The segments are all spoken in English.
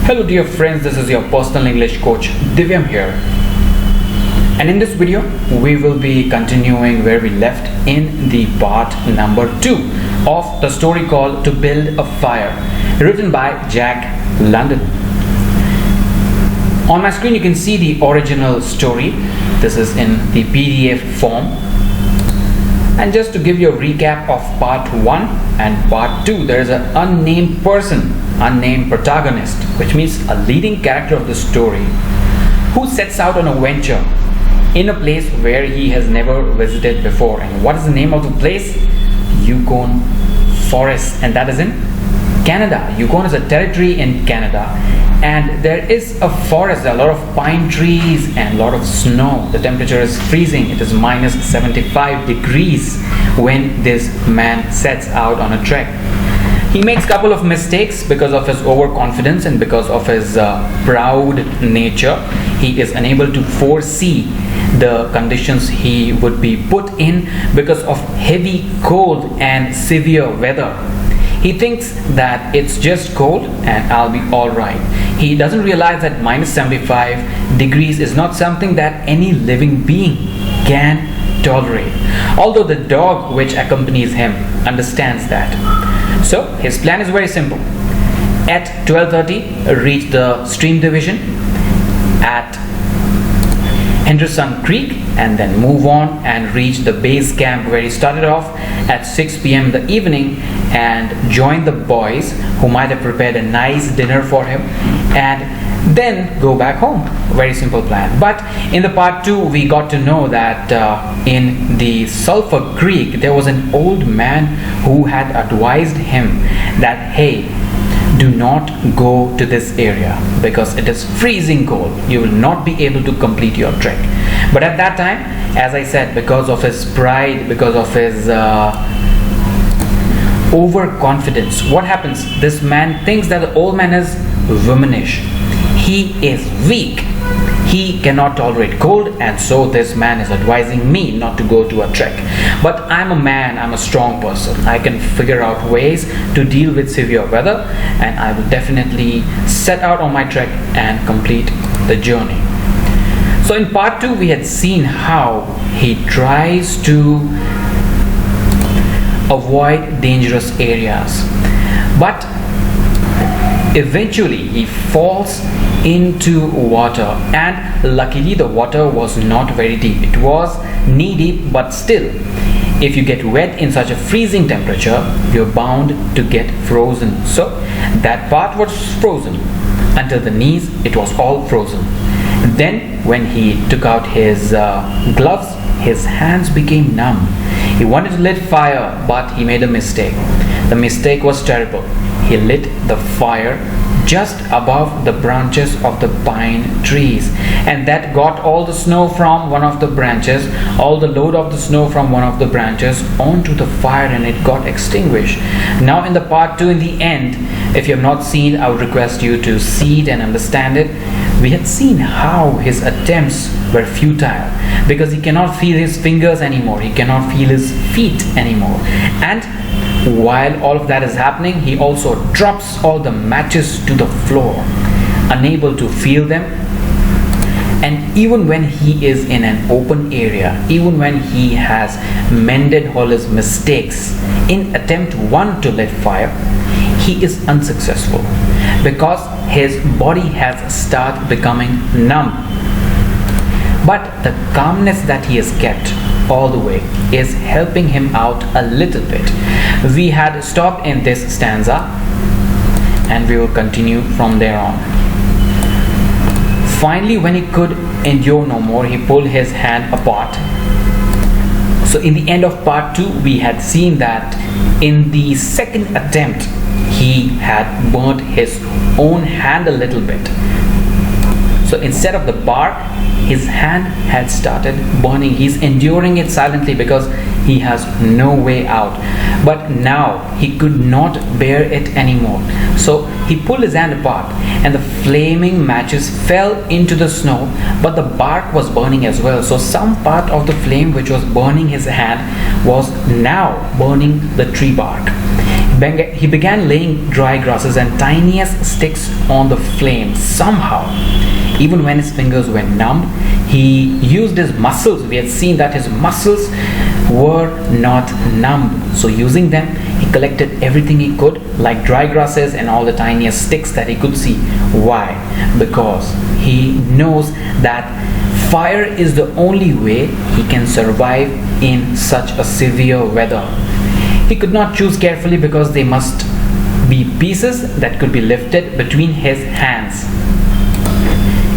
Hello dear friends, this is your personal English coach Divyam here, and in this video we will be continuing where we left in the part number 2 of the story called To Build a Fire, written by Jack London. On my screen you can see the original story. This is in the PDF form, and just to give you a recap of part 1 and part 2, there is an unnamed person, unnamed protagonist, which means a leading character of the story, who sets out on a venture in a place where he has never visited before. And what is the name of the place? Yukon Forest, and that is in Canada. Yukon is a territory in Canada, and there is a forest. There are a lot of pine trees and a lot of snow. The temperature is freezing. It is minus 75 degrees when this man sets out on a trek. He makes a couple of mistakes because of his overconfidence and because of his proud nature. He is unable to foresee the conditions he would be put in because of heavy cold and severe weather. He thinks that it's just cold and I'll be alright. He doesn't realize that minus 75 degrees is not something that any living being can tolerate, although the dog which accompanies him understands that. So his plan is very simple. At 12:30 reach the stream division at Henderson Creek, and then move on and reach the base camp where he started off at 6 p.m. in the evening, and join the boys who might have prepared a nice dinner for him, and then go back home. Very simple plan. But in the part 2 we got to know that in the Sulphur Creek there was an old man who had advised him that, hey, do not go to this area because it is freezing cold. You will not be able to complete your trek. But at that time, as I said, because of his pride, because of his overconfidence, what happens? This man thinks that the old man is womanish. He is weak. He cannot tolerate cold, and so this man is advising me not to go to a trek. But I'm a man, I'm a strong person. I can figure out ways to deal with severe weather, and I will definitely set out on my trek and complete the journey. So in part 2 we had seen how he tries to avoid dangerous areas, but eventually he falls into water, and luckily the water was not very deep. It was knee deep, but still, if you get wet in such a freezing temperature, you're bound to get frozen. So that part was frozen until the knees. It was all frozen. Then when he took out his gloves, his hands became numb. He wanted to lit fire, but he made a mistake. The mistake was terrible. He lit the fire just above the branches of the pine trees, and that got all the snow from one of the branches, all the load of the snow from one of the branches onto the fire, and it got extinguished. Now in the part 2, in the end, if you have not seen, I would request you to see it and understand it. We had seen how his attempts were futile because he cannot feel his fingers anymore, he cannot feel his feet anymore, and while all of that is happening, he also drops all the matches to the floor, unable to feel them. And even when he is in an open area, even when he has mended all his mistakes in attempt 1 to lit fire, he is unsuccessful because his body has started becoming numb. But the calmness that he has kept all the way is helping him out a little bit. We had stopped in this stanza and we will continue from there on. Finally, when he could endure no more, he pulled his hand apart. So in the end of part 2 we had seen that in the second attempt he had burnt his own hand a little bit. So instead of the bark, his hand had started burning. He's enduring it silently because he has no way out. But now he could not bear it anymore. So he pulled his hand apart, and the flaming matches fell into the snow, but the bark was burning as well. So some part of the flame which was burning his hand was now burning the tree bark. He began laying dry grasses and tiniest sticks on the flame somehow. Even when his fingers were numb, he used his muscles. We had seen that his muscles were not numb. So using them, he collected everything he could, like dry grasses and all the tiniest sticks that he could see. Why? Because he knows that fire is the only way he can survive in such a severe weather. He could not choose carefully because they must be pieces that could be lifted between his hands.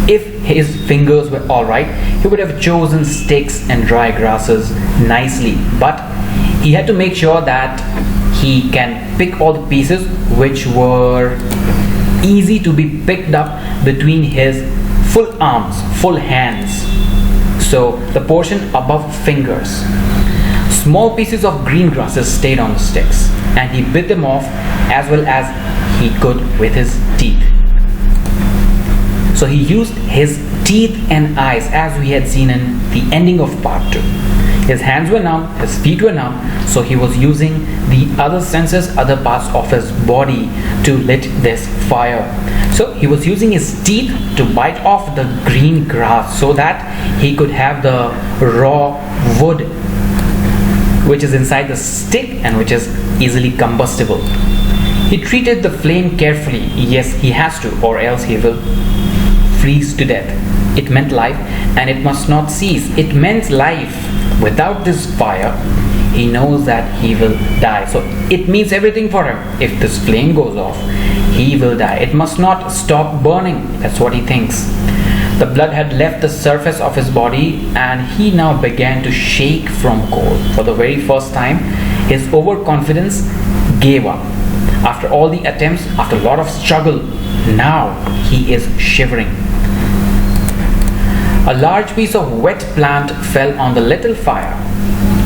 If his fingers were alright, he would have chosen sticks and dry grasses nicely, but he had to make sure that he can pick all the pieces which were easy to be picked up between his full arms, full hands. So the portion above fingers. Small pieces of green grasses stayed on the sticks, and he bit them off as well as he could with his teeth. So he used his teeth and eyes, as we had seen in the ending of part 2. His hands were numb, his feet were numb, so he was using the other senses, other parts of his body to lit this fire. So he was using his teeth to bite off the green grass so that he could have the raw wood which is inside the stick and which is easily combustible. He treated the flame carefully. Yes, he has to, or else he will freeze to death. It meant life, and it must not cease. It meant life. Without this fire, he knows that he will die. So it means everything for him. If this flame goes off, he will die. It must not stop burning. That's what he thinks. The blood had left the surface of his body, and he now began to shake from cold. For the very first time, his overconfidence gave up. After all the attempts, after a lot of struggle, now he is shivering. A large piece of wet plant fell on the little fire.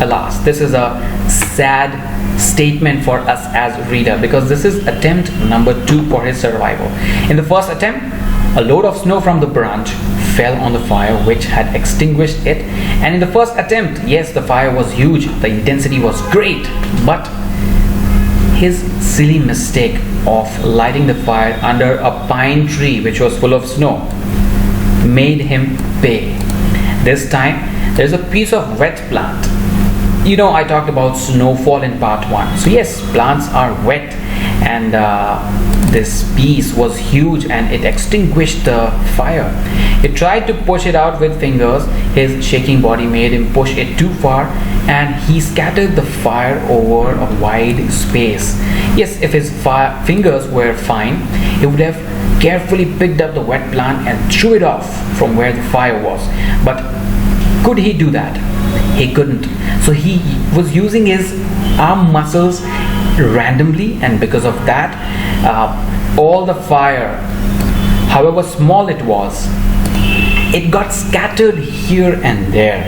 Alas, this is a sad statement for us as reader, because this is attempt number 2 for his survival. In the first attempt, a load of snow from the branch fell on the fire which had extinguished it, and in the first attempt, yes, the fire was huge, the intensity was great, but his silly mistake of lighting the fire under a pine tree which was full of snow made him pay. This time there's a piece of wet plant. You know, I talked about snowfall in part 1. So yes, plants are wet, and this piece was huge and it extinguished the fire. He tried to push it out with fingers. His shaking body made him push it too far, and he scattered the fire over a wide space. Yes, if his fingers were fine, he would have carefully picked up the wet plant and threw it off from where the fire was. But could he do that? He couldn't. So he was using his arm muscles randomly, and because of that, all the fire, however small it was, it got scattered here and there.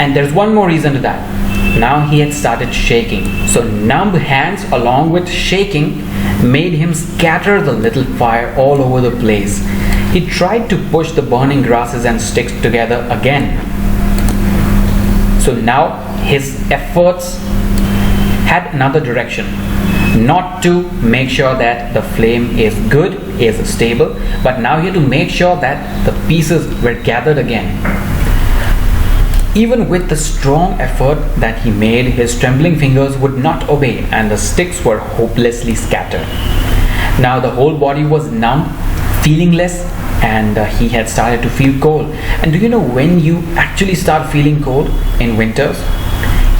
And there's one more reason to that. Now he had started shaking. So numb hands along with shaking made him scatter the little fire all over the place. He tried to push the burning grasses and sticks together again. So now his efforts had another direction. Not to make sure that the flame is good, is stable, but now he had to make sure that the pieces were gathered again. Even with the strong effort that he made, his trembling fingers would not obey, and the sticks were hopelessly scattered. Now the whole body was numb, feelingless, and he had started to feel cold. And do you know when you actually start feeling cold in winters?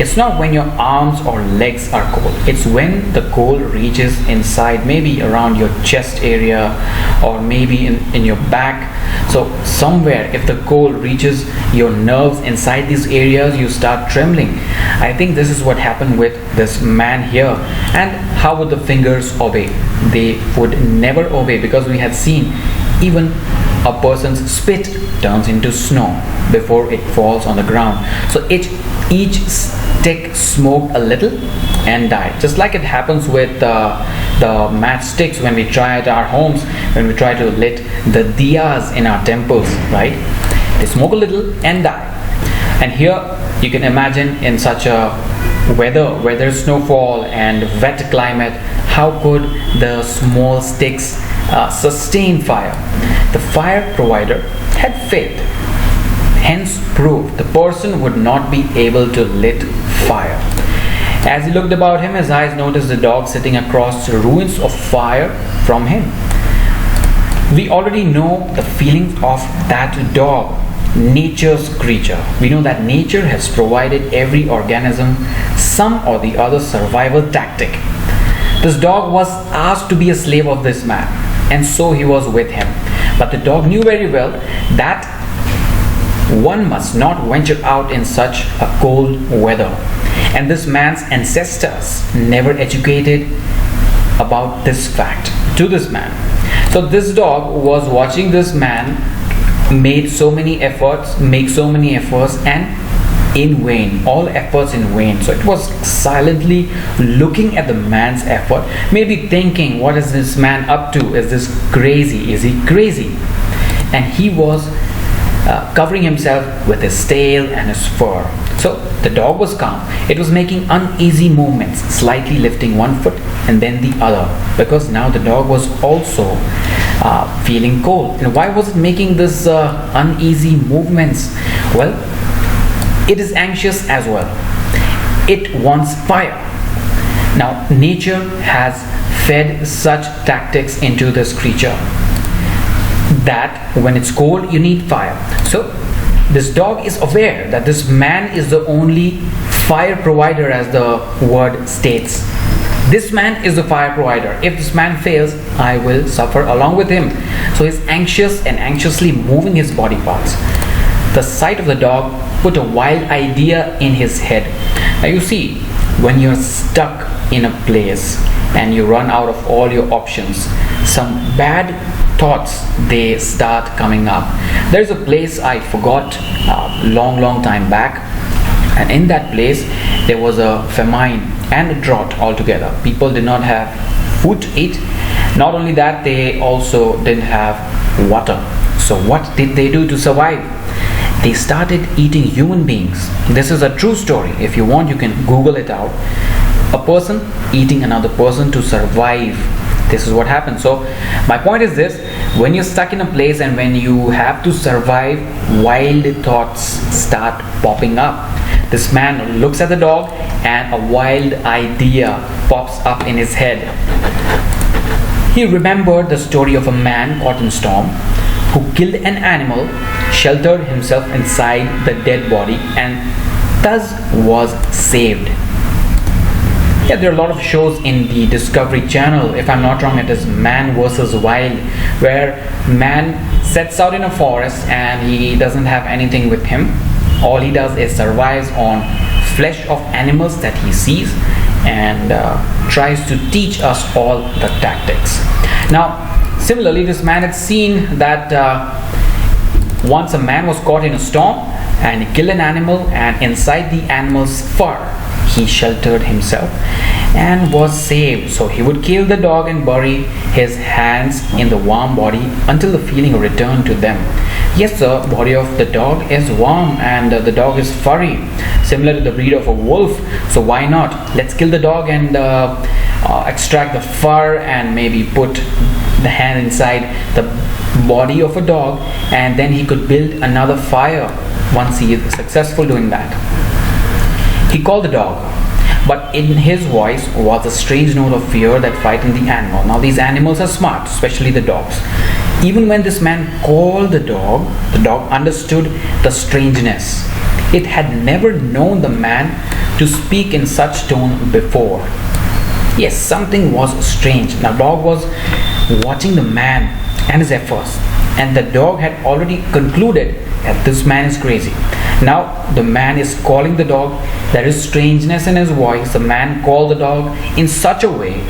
It's not when your arms or legs are cold. It's when the cold reaches inside, maybe around your chest area, or maybe in your back. So somewhere, if the cold reaches your nerves inside these areas, you start trembling. I think this is what happened with this man here. And how would the fingers obey? They would never obey, because we had seen even a person's spit turns into snow before it falls on the ground. So each stick smoked a little and died, just like it happens with the matchsticks when we try at our homes, when we try to lit the diyas in our temples, right? They smoke a little and die. And here you can imagine, in such a Weather, snowfall and wet climate, how could the small sticks sustain fire? The fire provider had failed. Hence proved the person would not be able to lit fire. As he looked about him, his eyes noticed the dog sitting across the ruins of fire from him. We already know the feeling of that dog, nature's creature. We know that nature has provided every organism some or the other survival tactic. This dog was asked to be a slave of this man, and so he was with him. But the dog knew very well that one must not venture out in such a cold weather. And this man's ancestors never educated about this fact to this man. So this dog was watching this man make so many efforts, and in vain, all efforts in vain. So it was silently looking at the man's effort, maybe thinking, what is this man up to? Is this crazy? Is he crazy? And he was covering himself with his tail and his fur. So the dog was calm. It was making uneasy movements, slightly lifting one foot and then the other, because now the dog was also feeling cold. And why was it making this uneasy movements? Well, it is anxious as well. It wants fire. Now nature has fed such tactics into this creature, that when it's cold you need fire. So this dog is aware that this man is the only fire provider, as the word states. This man is the fire provider. If this man fails, I will suffer along with him. So he's anxious and anxiously moving his body parts. The sight of the dog put a wild idea in his head. Now you see, when you're stuck in a place and you run out of all your options, some bad thoughts, they start coming up. There's a place I forgot long time back, and in that place there was a famine and a drought altogether. People did not have food to eat. Not only that, they also didn't have water. So what did they do to survive? They started eating human beings. This is a true story. If you want, you can Google it out. A person eating another person to survive. This is what happens. So my point is this: when you're stuck in a place and when you have to survive, wild thoughts start popping up. This man looks at the dog and a wild idea pops up in his head. He remembered the story of a man caught in storm who killed an animal, sheltered himself inside the dead body, and thus was saved. Yeah, there are a lot of shows in the Discovery Channel. If I'm not wrong, it is Man vs. Wild, where man sets out in a forest and he doesn't have anything with him. All he does is survives on flesh of animals that he sees, and tries to teach us all the tactics. Now, similarly, this man had seen that once a man was caught in a storm and he killed an animal, and inside the animal's fur he sheltered himself and was saved. So he would kill the dog and bury his hands in the warm body until the feeling returned to them. Yes, the body of the dog is warm and the dog is furry, similar to the breed of a wolf. So why not? Let's kill the dog and extract the fur and maybe put the hand inside the body of a dog, and then he could build another fire once he is successful doing that. He called the dog, but in his voice was a strange note of fear that frightened the animal. Now these animals are smart, especially the dogs. Even when this man called the dog understood the strangeness. It had never known the man to speak in such tone before. Yes, something was strange. Now dog was watching the man and his efforts, and the dog had already concluded that this man is crazy. Now the man is calling the dog. There is strangeness in his voice. The man called the dog in such a way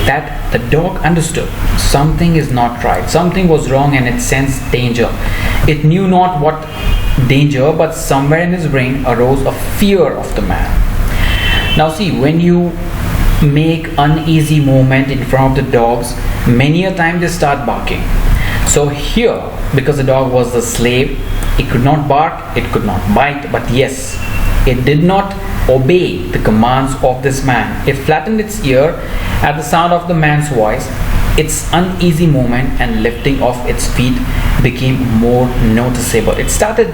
that the dog understood something is not right. Something was wrong, and it sensed danger. It knew not what danger, but somewhere in his brain arose a fear of the man. Now see, when you make uneasy movement in front of the dogs, many a time they start barking. So here, because the dog was the slave, it could not bark, it could not bite, but yes, It did not obey the commands of this man. It flattened its ear at the sound of the man's voice. Its uneasy movement and lifting of its feet became more noticeable. It started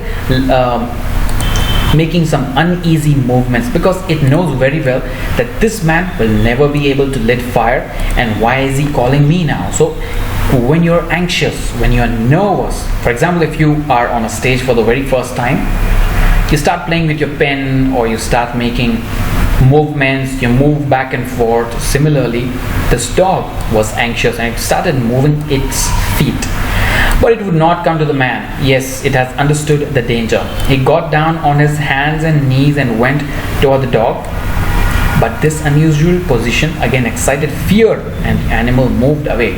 making some uneasy movements because it knows very well that this man will never be able to lit fire, and why is he calling me now? So when you're anxious, when you're nervous, for example, if you are on a stage for the very first time, you start playing with your pen or you start making movements, you move back and forth. Similarly, this dog was anxious and it started moving its feet, but it would not come to the man. Yes, it has understood the danger. He got down on his hands and knees and went toward the dog, but this unusual position again excited fear and the animal moved away.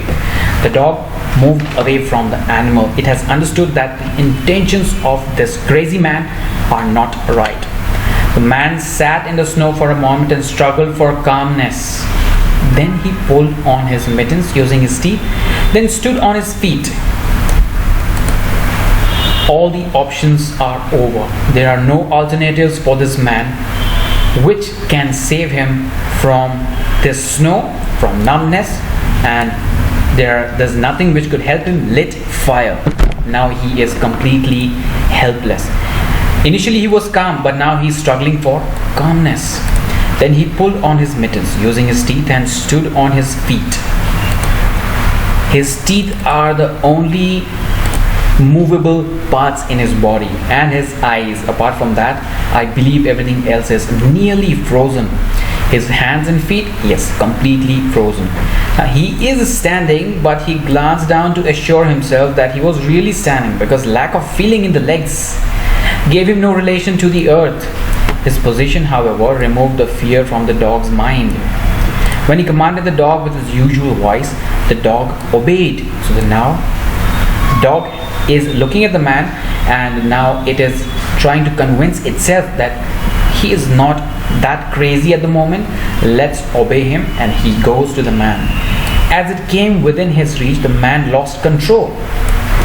The dog moved away from the animal. It has understood that the intentions of this crazy man are not right. The man sat in the snow for a moment and struggled for calmness. Then he pulled on his mittens using his teeth, then stood on his feet. All the options are over. There are no alternatives for this man which can save him from this snow, from numbness, and there's nothing which could help him lit fire. Now he is completely helpless. Initially he was calm, but now he's struggling for calmness. Then he pulled on his mittens using his teeth and stood on his feet. His teeth are the only movable parts in his body, and his eyes. Apart from that, I believe everything else is nearly frozen. His hands and feet, yes, completely frozen. He is standing, but he glanced down to assure himself that he was really standing, because lack of feeling in the legs gave him no relation to the earth. His position, however, removed the fear from the dog's mind. When he commanded the dog with his usual voice, the dog obeyed. So now the dog is looking at the man, and now it is trying to convince itself that he is not that crazy at the moment. Let's obey him, and he goes to the man. As it came within his reach, the man lost control.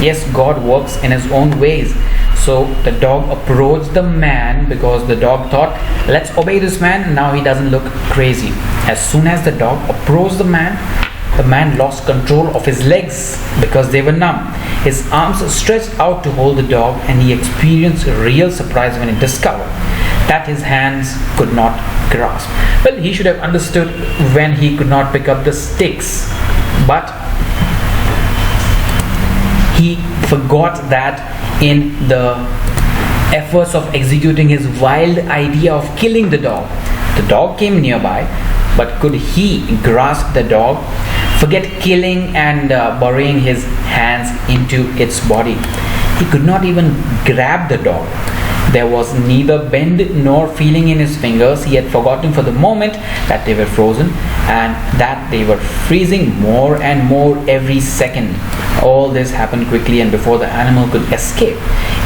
Yes, God works in his own ways. So the dog approached the man because the dog thought, let's obey this man, now he doesn't look crazy. As soon as the dog approached the man lost control of his legs because they were numb. His arms stretched out to hold the dog, and he experienced real surprise when he discovered that his hands could not grasp. Well, he should have understood when he could not pick up the sticks, but he forgot that in the efforts of executing his wild idea of killing the dog. The dog came nearby, but could he grasp the dog, forget killing and burying his hands into its body? He could not even grab the dog. There was neither bend nor feeling in his fingers. He had forgotten for the moment that they were frozen and that they were freezing more and more every second. All this happened quickly, and before the animal could escape,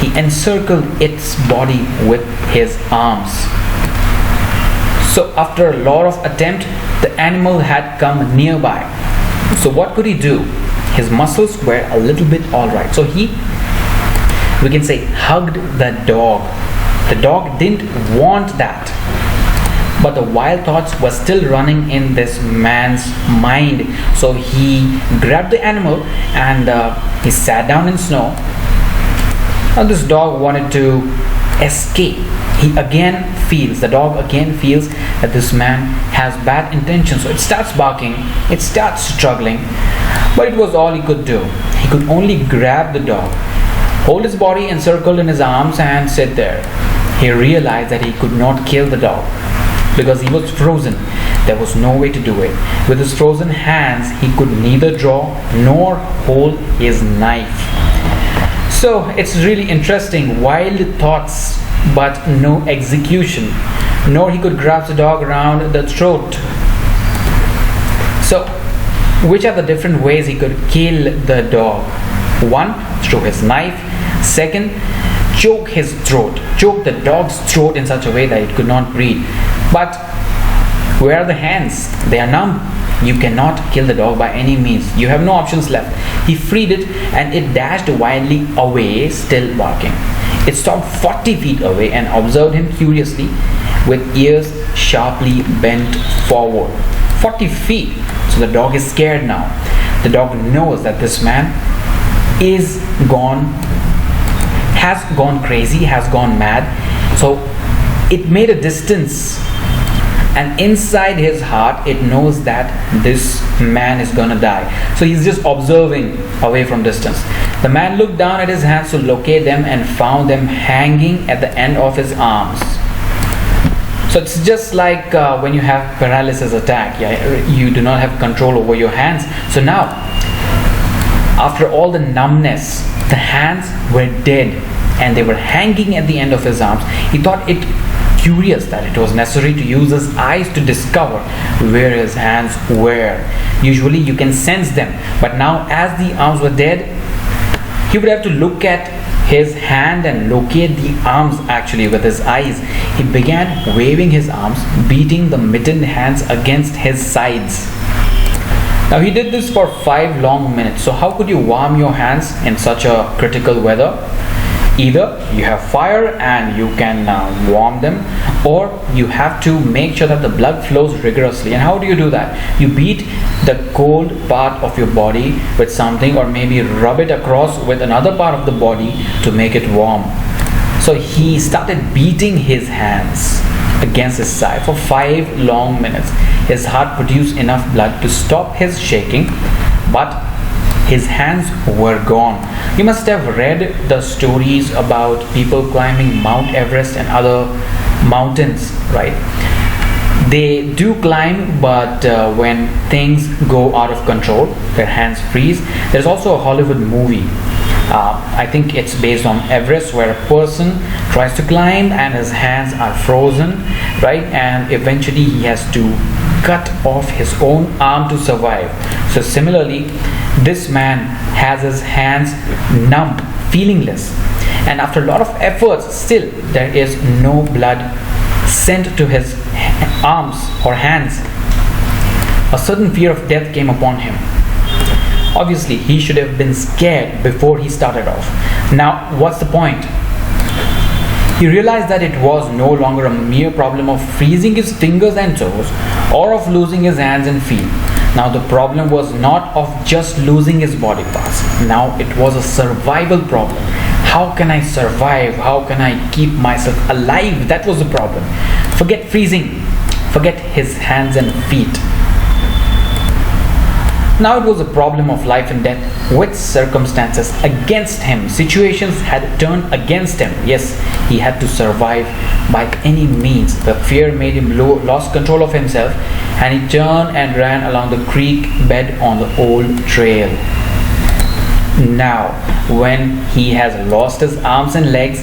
he encircled its body with his arms. So after a lot of attempt, the animal had come nearby. So what could he do? His muscles were a little bit alright. So we can say, hugged the dog. The dog didn't want that, but the wild thoughts were still running in this man's mind. So he grabbed the animal and he sat down in snow. Now this dog wanted to escape. The dog again feels that this man has bad intentions. So it starts barking, it starts struggling, but it was all he could do. He could only grab the dog, hold his body encircled in his arms, and sit there. He realized that he could not kill the dog because he was frozen. There was no way to do it. With his frozen hands, he could neither draw nor hold his knife. So it's really interesting. Wild thoughts, but no execution. Nor he could grasp the dog around the throat. So which are the different ways he could kill the dog? One, through his knife. Second, choke his throat. Choke the dog's throat in such a way that it could not breathe. But where are the hands? They are numb. You cannot kill the dog by any means. You have no options left. He freed it and it dashed wildly away, still barking. It stopped 40 feet away and observed him curiously with ears sharply bent forward. 40 feet. So the dog is scared now. The dog knows that this man has gone crazy, has gone mad. So it made a distance, and inside his heart it knows that this man is gonna die. So he's just observing away from distance. The man looked down at his hands to locate them and found them hanging at the end of his arms. So it's just like when you have paralysis attack, you do not have control over your hands. So now, after all the numbness, the hands were dead and they were hanging at the end of his arms. He thought it curious that it was necessary to use his eyes to discover where his hands were. Usually you can sense them, but now as the arms were dead, he would have to look at his hand and locate the arms actually with his eyes. He began waving his arms, beating the mittened hands against his sides. Now he did this for 5 long minutes. So how could you warm your hands in such a critical weather? Either you have fire and you can warm them, or you have to make sure that the blood flows rigorously. And how do you do that? You beat the cold part of your body with something, or maybe rub it across with another part of the body to make it warm. So he started beating his hands against his side for 5 long minutes. His heart produced enough blood to stop his shaking, but his hands were gone. You must have read the stories about people climbing Mount Everest and other mountains, right? They do climb, but when things go out of control, their hands freeze. There's also a Hollywood movie, I think it's based on Everest, where a person tries to climb and his hands are frozen, right? And eventually he has to cut off his own arm to survive. So similarly, this man has his hands numb, feelingless, and after a lot of efforts, still there is no blood sent to his arms or hands. A sudden fear of death came upon him. Obviously, he should have been scared before he started off. Now, what's the point? He realized that it was no longer a mere problem of freezing his fingers and toes or of losing his hands and feet. Now the problem was not of just losing his body parts. Now it was a survival problem. How can I survive? How can I keep myself alive? That was the problem. Forget freezing. Forget his hands and feet. Now it was a problem of life and death, with circumstances against him. Situations had turned against him. Yes, he had to survive by any means. The fear made him lost control of himself, and he turned and ran along the creek bed on the old trail. Now, when he has lost his arms and legs,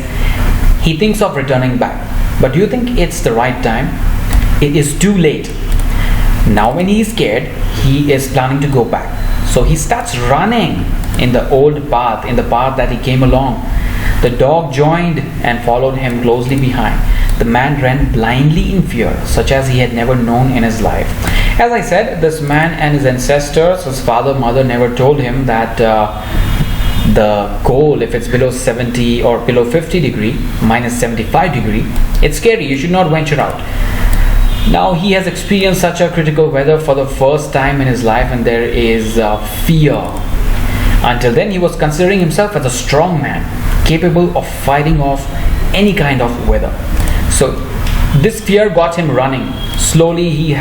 he thinks of returning back. But do you think it's the right time? It is too late. Now when he is scared, he is planning to go back. So he starts running in the old path, in the path that he came along. The dog joined and followed him closely behind. The man ran blindly in fear, such as he had never known in his life. As I said, this man and his ancestors, his father, mother, never told him that the cold, if it's below 70 or below 50 degree, minus 75 degree, it's scary. You should not venture out. Now he has experienced such a critical weather for the first time in his life, and there is fear. Until then, he was considering himself as a strong man, capable of fighting off any kind of weather. So this fear got him running. Slowly he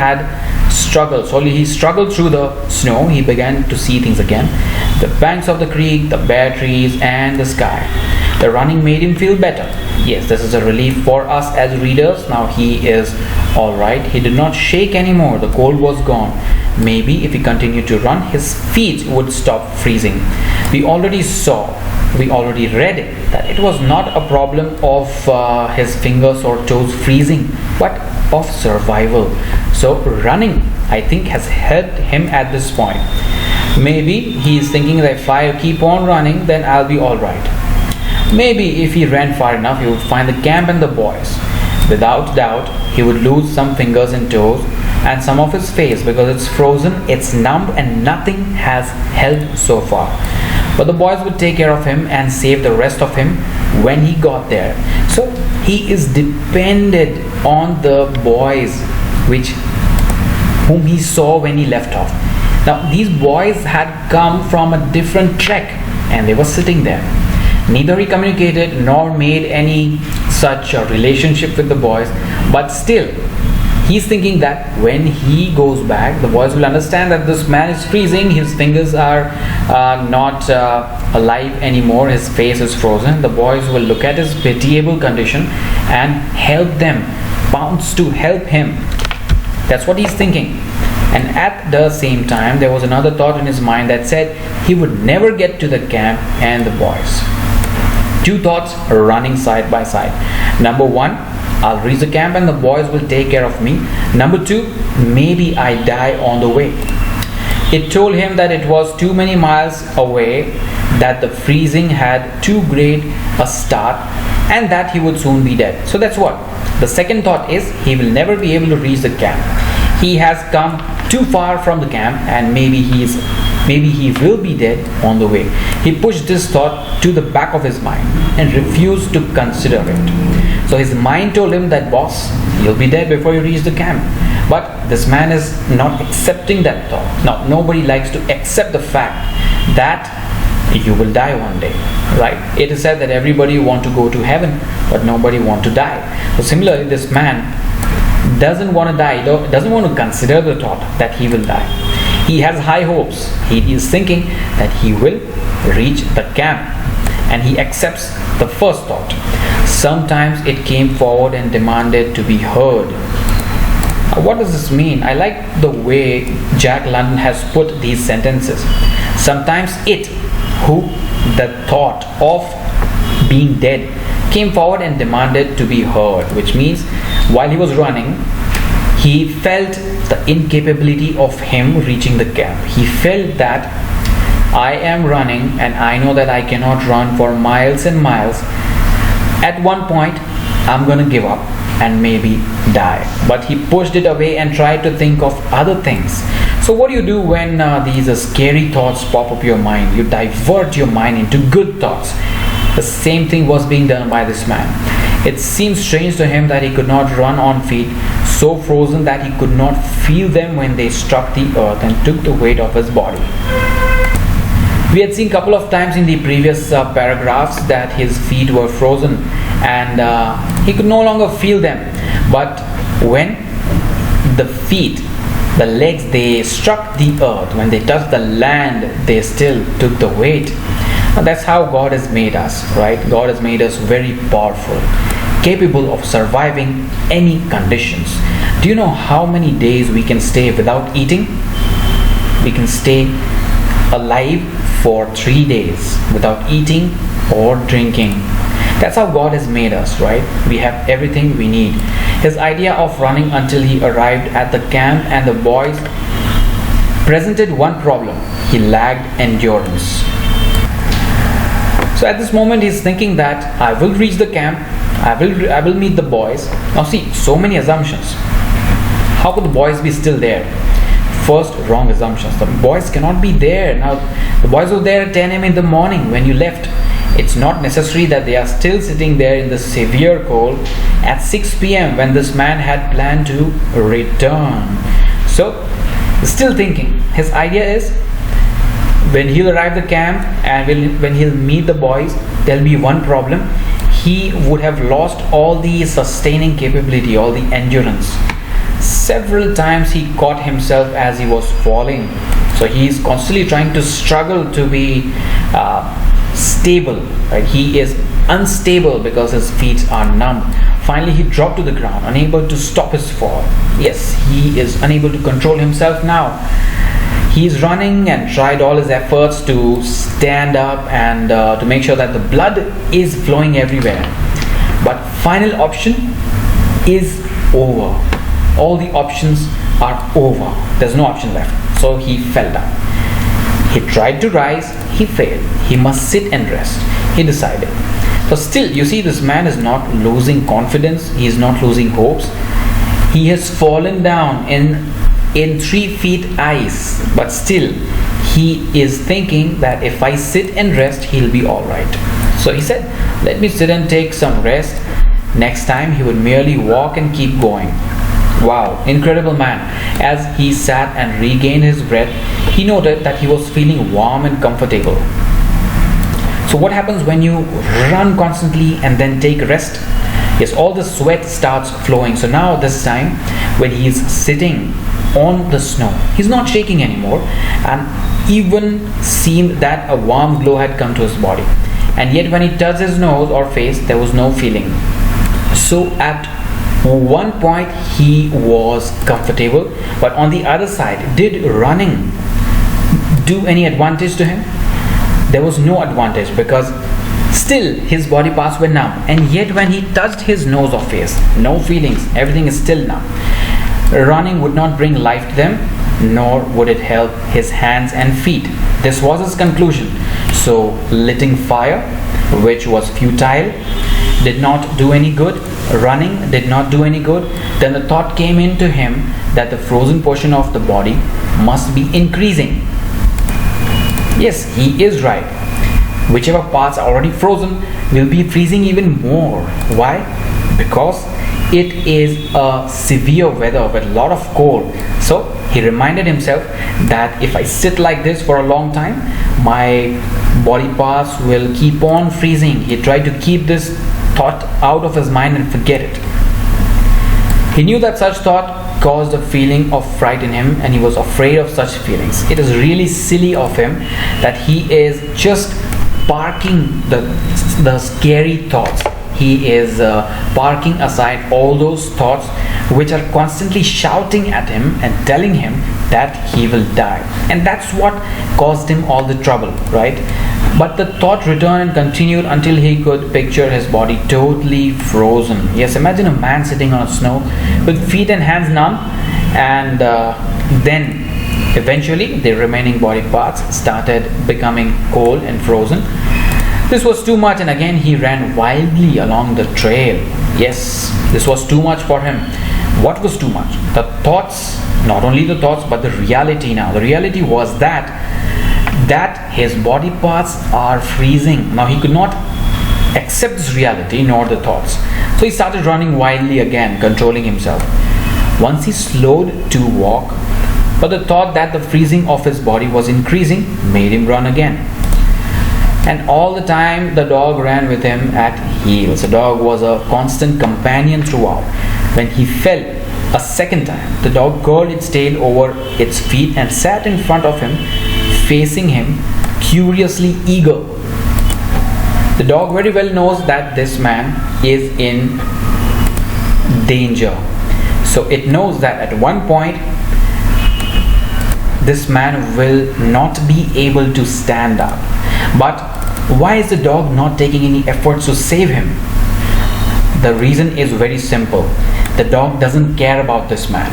struggled through the snow. He began to see things again. The banks of the creek, the bare trees, and the sky. The running made him feel better. Yes, this is a relief for us as readers. Now he is alright. He did not shake anymore. The cold was gone. Maybe if he continued to run, his feet would stop freezing. We already read that it was not a problem of his fingers or toes freezing, but of survival. So running, I think, has helped him at this point. Maybe he is thinking that if I keep on running, then I'll be alright. Maybe if he ran far enough, he would find the camp and the boys. Without doubt, he would lose some fingers and toes and some of his face because it's frozen, it's numb, and nothing has helped so far. but the boys would take care of him and save the rest of him when he got there. So he is dependent on the boys whom he saw when he left off. Now these boys had come from a different trek and they were sitting there. Neither he communicated nor made any such a relationship with the boys, but still he's thinking that when he goes back, the boys will understand that this man is freezing, his fingers are not alive anymore, his face is frozen. The boys will look at his pitiable condition and help them, pounce to help him. That's what he's thinking. And at the same time, there was another thought in his mind that said he would never get to the camp and the boys. Two thoughts are running side by side. Number one, I'll reach the camp and the boys will take care of me. Number two, maybe I die on the way. It told him that it was too many miles away, that the freezing had too great a start, and that he would soon be dead. So that's what. The second thought is he will never be able to reach the camp. He has come too far from the camp and maybe he will be dead on the way. He pushed this thought to the back of his mind and refused to consider it. So his mind told him that, boss, you'll be dead before you reach the camp. But this man is not accepting that thought. Now, nobody likes to accept the fact that you will die one day, right? It is said that everybody want to go to heaven, but nobody want to die. So similarly, this man doesn't want to die, doesn't want to consider the thought that he will die. He has high hopes. He is thinking that he will reach the camp, and he accepts the first thought. Sometimes it came forward and demanded to be heard. What does this mean? I like the way Jack London has put these sentences. Sometimes the thought of being dead came forward and demanded to be heard, which means while he was running, he felt the incapability of him reaching the camp. He felt that I am running and I know that I cannot run for miles and miles. At one point, I'm going to give up and maybe die. But he pushed it away and tried to think of other things. So what do you do when these scary thoughts pop up your mind? You divert your mind into good thoughts. The same thing was being done by this man. It seemed strange to him that he could not run on feet, so frozen that he could not feel them when they struck the earth and took the weight of his body. We had seen a couple of times in the previous paragraphs that his feet were frozen and he could no longer feel them. But when the feet, the legs, they struck the earth, when they touched the land, they still took the weight. Now that's how God has made us, right? God has made us very powerful, capable of surviving any conditions. Do you know how many days we can stay without eating? We can stay alive for 3 days without eating or drinking. That's how God has made us, right? We have everything we need. His idea of running until he arrived at the camp and the boys presented one problem. He lacked endurance. So at this moment he's thinking that I will reach the camp, I will meet the boys. Now see, so many assumptions. How could the boys be still there? First, wrong assumptions. The boys cannot be there. Now the boys were there at 10 a.m. in the morning when you left. It's not necessary that they are still sitting there in the severe cold at 6 p.m. when this man had planned to return. So still thinking, his idea is when he'll arrive at the camp and when he'll meet the boys, there'll be one problem. He would have lost all the sustaining capability, all the endurance. Several times he caught himself as he was falling. So he is constantly trying to struggle to be stable. Right? He is unstable because his feet are numb. Finally he dropped to the ground, unable to stop his fall. Yes, he is unable to control himself now. He is running and tried all his efforts to stand up and to make sure that the blood is flowing everywhere. But final option is over. All the options are over. There's no option left. So he fell down. He tried to rise. He failed. He must sit and rest. He decided. So still, you see, this man is not losing confidence. He is not losing hopes. He has fallen down in 3 feet ice, but still he is thinking that if I sit and rest, he'll be all right. So he said, let me sit and take some rest. Next time he would merely walk and keep going. Wow, incredible man. As he sat and regained his breath, he noted that he was feeling warm and comfortable. So what happens when you run constantly and then take rest? Yes, all the sweat starts flowing. So now this time when he is sitting on the snow, he's not shaking anymore, and even seemed that a warm glow had come to his body. And yet when he touched his nose or face, there was no feeling. So at one point he was comfortable, but on the other side, did running do any advantage to him? There was no advantage, because still his body parts were numb. And yet when he touched his nose or face, no feelings, everything is still numb. Running would not bring life to them, nor would it help his hands and feet. This was his conclusion. So lighting fire, which was futile, did not do any good. Running did not do any good. Then the thought came into him that the frozen portion of the body must be increasing. Yes, he is right. Whichever parts are already frozen will be freezing even more. Why? Because it is a severe weather with a lot of cold. So he reminded himself that if I sit like this for a long time, my body parts will keep on freezing. He tried to keep this thought out of his mind and forget it. He knew that such thought caused a feeling of fright in him, and he was afraid of such feelings. It is really silly of him that he is just parking the scary thoughts. He is parking aside all those thoughts which are constantly shouting at him and telling him that he will die. And that's what caused him all the trouble, right? But the thought returned and continued until he could picture his body totally frozen. Yes, imagine a man sitting on snow with feet and hands numb, and then eventually the remaining body parts started becoming cold and frozen. This was too much, and again he ran wildly along the trail. Yes, this was too much for him. What was too much? The thoughts, not only the thoughts, but the reality now. The reality was that his body parts are freezing. Now he could not accept this reality nor the thoughts. So he started running wildly again, controlling himself. Once he slowed to walk, but the thought that the freezing of his body was increasing made him run again. And all the time the dog ran with him at heels. The dog was a constant companion throughout. When he fell a second time, the dog curled its tail over its feet and sat in front of him, facing him, curiously eager. The dog very well knows that this man is in danger. So it knows that at one point this man will not be able to stand up. But why is the dog not taking any efforts to save him? The reason is very simple. The dog doesn't care about this man.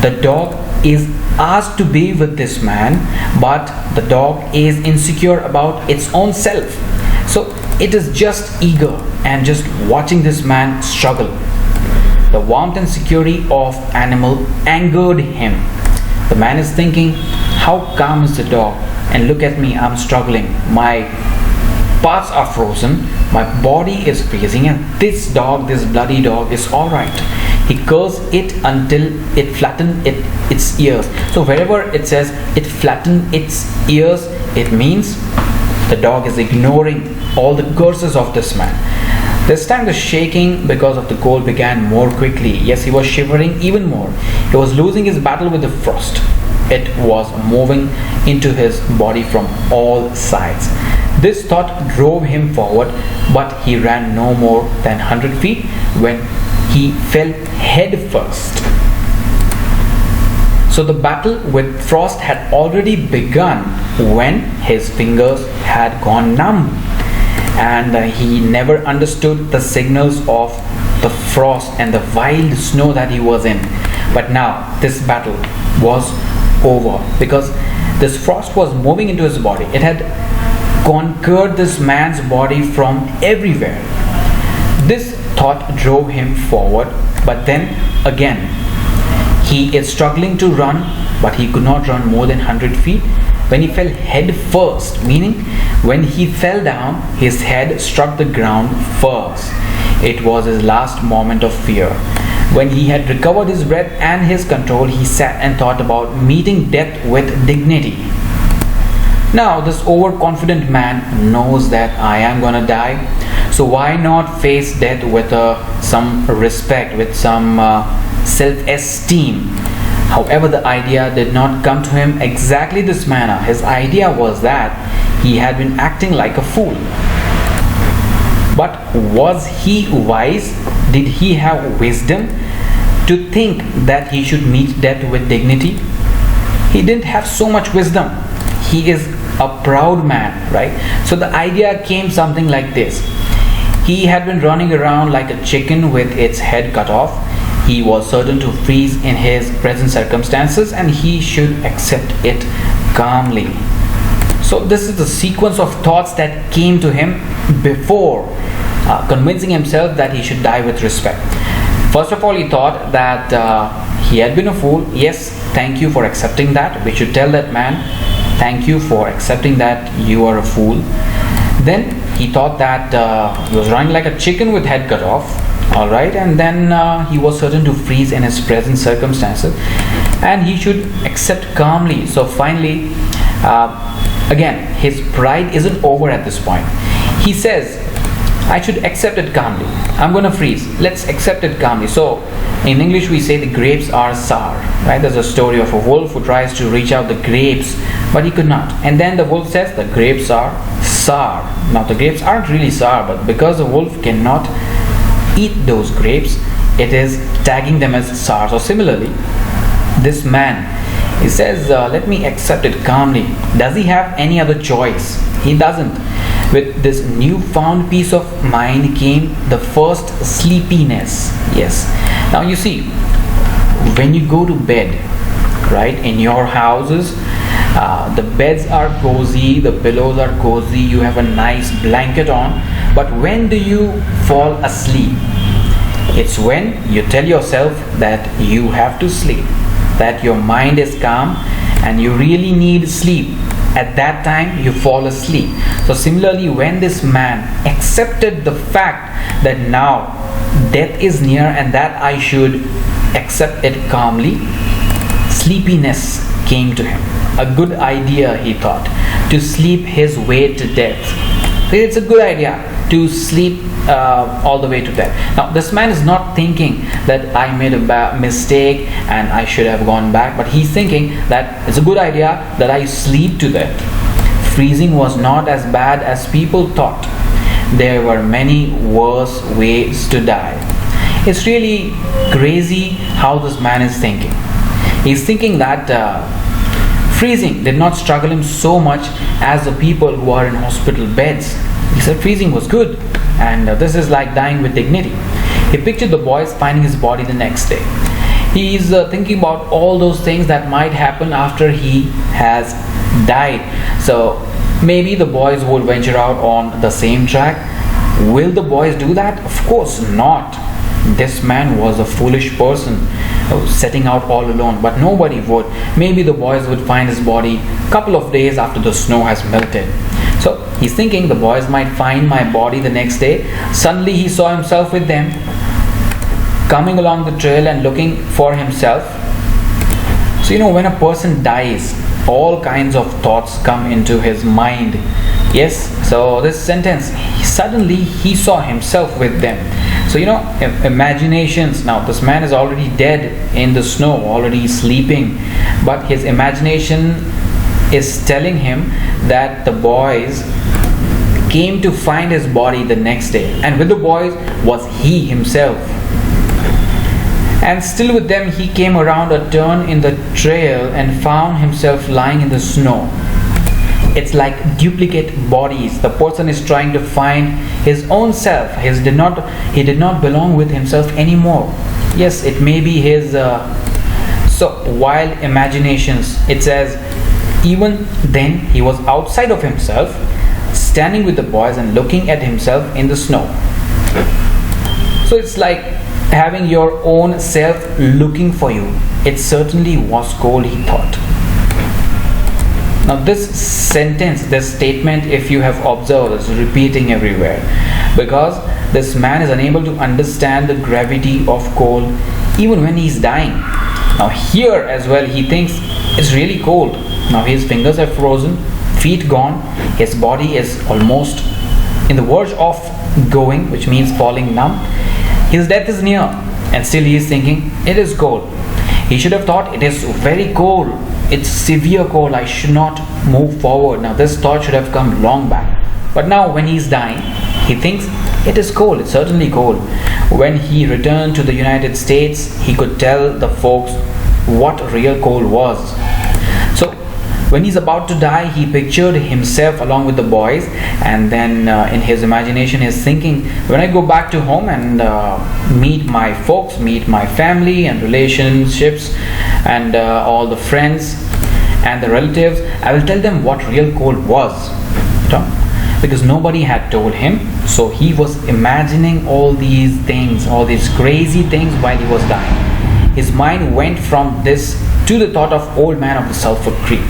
The dog is asked to be with this man, but the dog is insecure about its own self. So it is just eager and just watching this man struggle. The warmth and security of animal angered him. The man is thinking, how calm is the dog? And look at me, I'm struggling. My parts are frozen, my body is freezing, and this dog, this bloody dog, is alright. He curls it until it flattened its ears. So wherever it says it flattened its ears, it means the dog is ignoring all the curses of this man. This time the shaking because of the cold began more quickly. Yes, he was shivering even more. He was losing his battle with the frost. It was moving into his body from all sides. This thought drove him forward, but he ran no more than 100 feet when he fell head first. So the battle with frost had already begun when his fingers had gone numb, and he never understood the signals of the frost and the wild snow that he was in. But now this battle was over, because this frost was moving into his body. It had conquered this man's body from everywhere. This thought drove him forward, but then again he is struggling to run, but he could not run more than 100 feet when he fell head first, meaning when he fell down, his head struck the ground first. It was his last moment of fear. When he had recovered his breath and his control, he sat and thought about meeting death with dignity. Now, this overconfident man knows that I am gonna die, so why not face death with some respect, with some self-esteem? However, the idea did not come to him exactly this manner. His idea was that he had been acting like a fool. But was he wise? Did he have wisdom to think that he should meet death with dignity? He didn't have so much wisdom. He is a proud man, right? So the idea came something like this. He had been running around like a chicken with its head cut off. He was certain to freeze in his present circumstances, and he should accept it calmly. So this is the sequence of thoughts that came to him before convincing himself that he should die with respect. First of all, he thought that he had been a fool. Yes, thank you for accepting that. We should tell that man, thank you for accepting that you are a fool. Then he thought that he was running like a chicken with head cut off. All right, and then he was certain to freeze in his present circumstances, and he should accept calmly. So finally, again, his pride isn't over at this point. He says, I should accept it calmly. I'm gonna freeze. Let's accept it calmly. So in English we say the grapes are sour, right? There's a story of a wolf who tries to reach out the grapes, but he could not. And then the wolf says the grapes are sour. Now the grapes aren't really sour, but because the wolf cannot eat those grapes, it is tagging them as sour. So similarly, this man, he says, let me accept it calmly. Does he have any other choice? He doesn't. With this newfound peace of mind came the first sleepiness. Yes. Now you see, when you go to bed, right, in your houses, the beds are cozy, the pillows are cozy, you have a nice blanket on, but when do you fall asleep? It's when you tell yourself that you have to sleep, that your mind is calm and you really need sleep. At that time you fall asleep. So similarly, when this man accepted the fact that now death is near and that I should accept it calmly, sleepiness came to him. A good idea, he thought, to sleep his way to death. It's a good idea to sleep all the way to death. Now this man is not thinking that I made a mistake and I should have gone back, but he's thinking that it's a good idea that I sleep to death. Freezing was not as bad as people thought. There were many worse ways to die. It's really crazy how this man is thinking. He's thinking that freezing did not struggle him so much as the people who are in hospital beds. He said freezing was good, and this is like dying with dignity. He pictured the boys finding his body the next day. He is thinking about all those things that might happen after he has died. So maybe the boys would venture out on the same track. Will the boys do that? Of course not. This man was a foolish person, setting out all alone, but nobody would. Maybe the boys would find his body a couple of days after the snow has melted. So he's thinking the boys might find my body the next day. Suddenly he saw himself with them, coming along the trail and looking for himself. So when a person dies, all kinds of thoughts come into his mind. Yes, so this sentence, suddenly he saw himself with them. So imaginations. Now this man is already dead in the snow, already sleeping, but his imagination is telling him that the boys came to find his body the next day, and with the boys was he himself. And still with them he came around a turn in the trail and found himself lying in the snow. It's like duplicate bodies. The person is trying to find his own self. He did not belong with himself anymore. Yes, it may be his wild imaginations. It says even then he was outside of himself, standing with the boys and looking at himself in the snow. So it's like having your own self looking for you. It certainly was cold, he thought. Now this sentence, this statement, if you have observed, is repeating everywhere, because this man is unable to understand the gravity of cold even when he's dying. Now here as well he thinks it's really cold. Now his fingers are frozen, feet gone, his body is almost in the verge of going, which means falling numb. His death is near, and still he is thinking it is cold. He should have thought it is very cold, it's severe cold, I should not move forward. Now this thought should have come long back. But now when he's dying, he thinks it is cold, it's certainly cold. When he returned to the United States, he could tell the folks what real cold was. So when he's about to die, he pictured himself along with the boys, and then in his imagination he's thinking, when I go back to home and meet my folks, meet my family and relationships and all the friends and the relatives, I will tell them what real cold was. Because nobody had told him, so he was imagining all these things, all these crazy things while he was dying. His mind went from this to the thought of old man of the Sulphur Creek.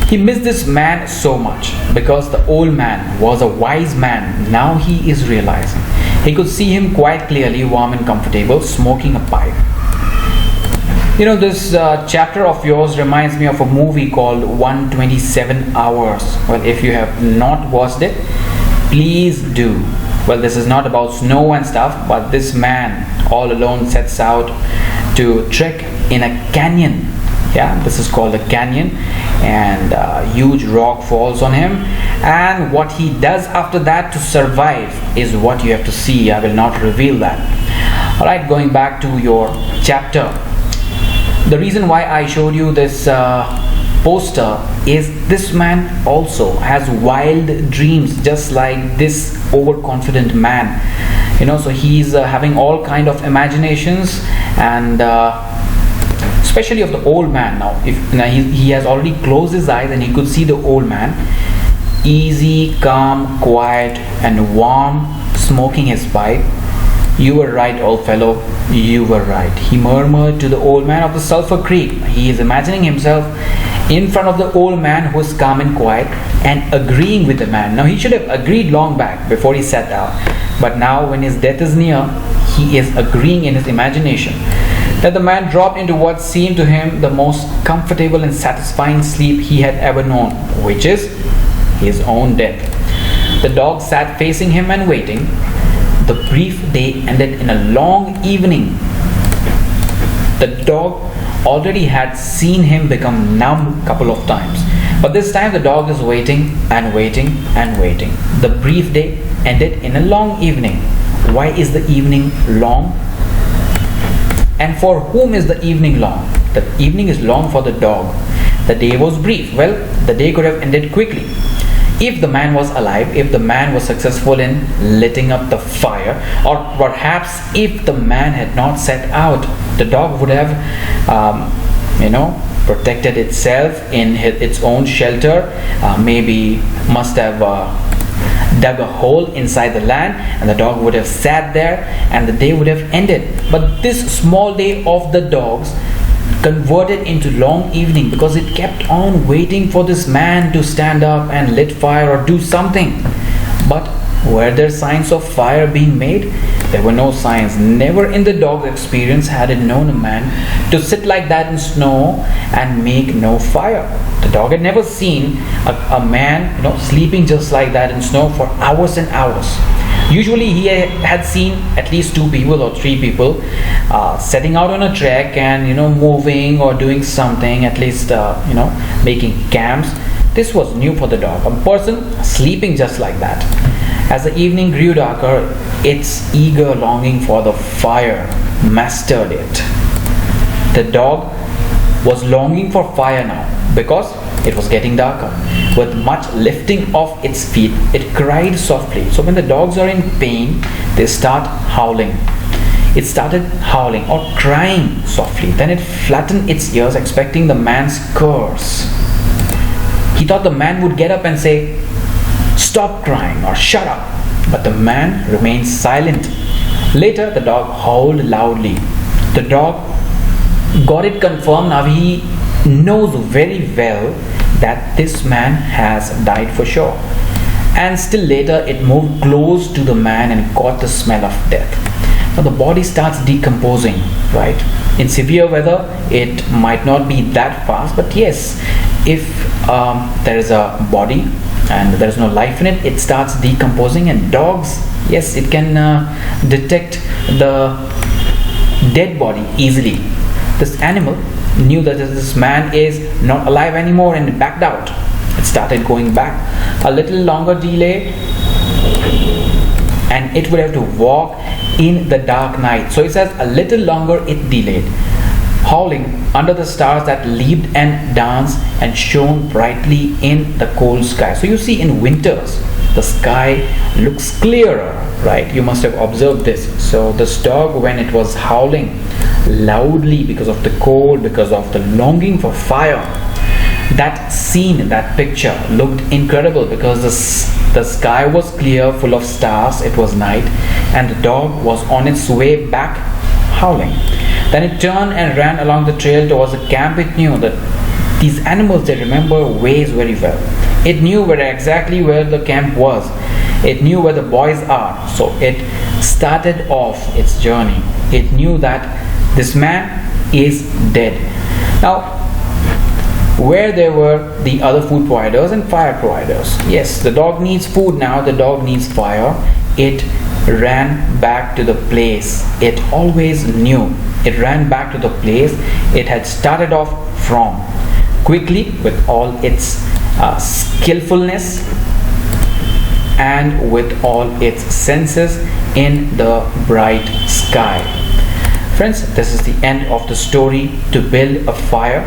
He missed this man so much because the old man was a wise man. Now he is realizing. He could see him quite clearly, warm and comfortable, smoking a pipe. You know, this chapter of yours reminds me of a movie called 127 Hours. Well, if you have not watched it, please do. Well, this is not about snow and stuff, but this man all alone sets out to trek in a canyon. Yeah, this is called a canyon, and a huge rock falls on him, and what he does after that to survive is what you have to see. I will not reveal that. Alright, going back to your chapter. The reason why I showed you this poster is this man also has wild dreams, just like this overconfident man. You know, so he's having all kind of imaginations, and especially of the old man. Now, if he has already closed his eyes and he could see the old man, easy, calm, quiet, and warm, smoking his pipe. You were right, old fellow, you were right, he murmured to the old man of the Sulphur Creek. He is imagining himself in front of the old man who is calm and quiet and agreeing with the man. Now he should have agreed long back before he sat down, but now when his death is near, he is agreeing in his imagination that the man dropped into what seemed to him the most comfortable and satisfying sleep he had ever known, which is his own death. The dog sat facing him and waiting. The brief day ended in a long evening. The dog already had seen him become numb a couple of times, but this time the dog is waiting and waiting and waiting. The brief day ended in a long evening. Why is the evening long? And for whom is the evening long? The evening is long for the dog. The day was brief. Well, the day could have ended quickly. If the man was alive, if the man was successful in lighting up the fire, or perhaps if the man had not set out, the dog would have protected itself in its own shelter, maybe must have dug a hole inside the land, and the dog would have sat there and the day would have ended. But this small day of the dogs converted into long evening because it kept on waiting for this man to stand up and lit fire or do something. But were there signs of fire being made? There were no signs. Never in the dog's experience had it known a man to sit like that in snow and make no fire. The dog had never seen a man sleeping just like that in snow for hours and hours. Usually he had seen at least 2 people or 3 people setting out on a trek and moving or doing something, at least making camps. This was new for the dog, a person sleeping just like that. As the evening grew darker, its eager longing for the fire mastered it. The dog was longing for fire now because it was getting darker. With much lifting of its feet, it cried softly. So when the dogs are in pain, they start howling. It started howling or crying softly. Then it flattened its ears, expecting the man's curse. He thought the man would get up and say, "Stop crying" or "Shut up." But the man remained silent. Later, the dog howled loudly. The dog got it confirmed. Now he knows very well that this man has died for sure. And still later, it moved close to the man and caught the smell of death. Now the body starts decomposing, right? In severe weather, it might not be that fast, but yes, if there is a body and there is no life in it, it starts decomposing. And dogs, yes, it can detect the dead body easily. This animal knew that this man is not alive anymore and it backed out. It started going back. A little longer delay and it would have to walk in the dark night. So it says a little longer it delayed, howling under the stars that leaped and danced and shone brightly in the cold sky. So you see, in winters the sky looks clearer, right? You must have observed this. So this dog, when it was howling loudly because of the cold, because of the longing for fire, that scene, that picture looked incredible because the sky was clear, full of stars. It was night and the dog was on its way back howling. Then it turned and ran along the trail towards the camp. It knew that these animals, they remember ways very well. It knew exactly where the camp was. It knew where the boys are. So it started off its journey. It knew that this man is dead. Now, where there were the other food providers and fire providers. Yes, the dog needs food now, the dog needs fire. It ran back to the place it always knew. It ran back to the place it had started off from, quickly, with all its skillfulness and with all its senses in the bright sky. Friends, this is the end of the story, to build a fire.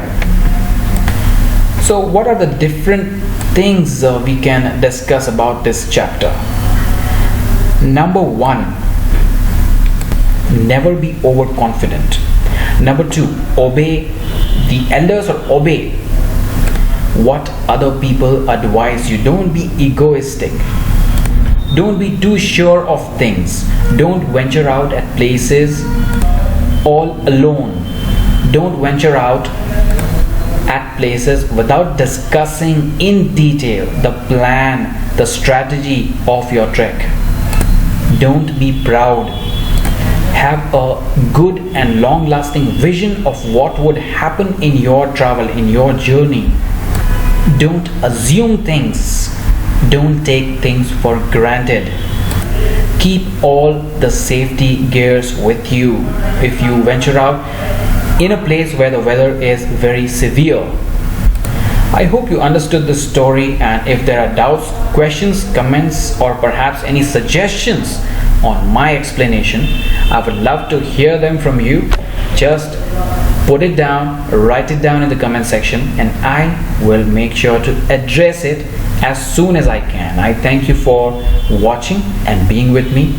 So what are the different things we can discuss about this chapter? Number 1, never be overconfident. Number 2, obey the elders or obey what other people advise you. Don't be egoistic. Don't be too sure of things. Don't venture out at places all alone. Don't venture out at places without discussing in detail the plan, the strategy of your trek. Don't be proud. Have a good and long-lasting vision of what would happen in your travel, in your journey. Don't assume things. Don't take things for granted. Keep all the safety gears with you if you venture out in a place where the weather is very severe. I hope you understood this story, and if there are doubts, questions, comments, or perhaps any suggestions on my explanation, I would love to hear them from you. Just put it down, write it down in the comment section, and I will make sure to address it as soon as I can. I thank you for watching and being with me.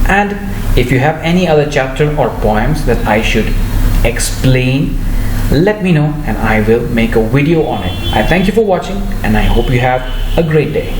And if you have any other chapter or poems that I should explain, let me know and I will make a video on it. I thank you for watching and I hope you have a great day.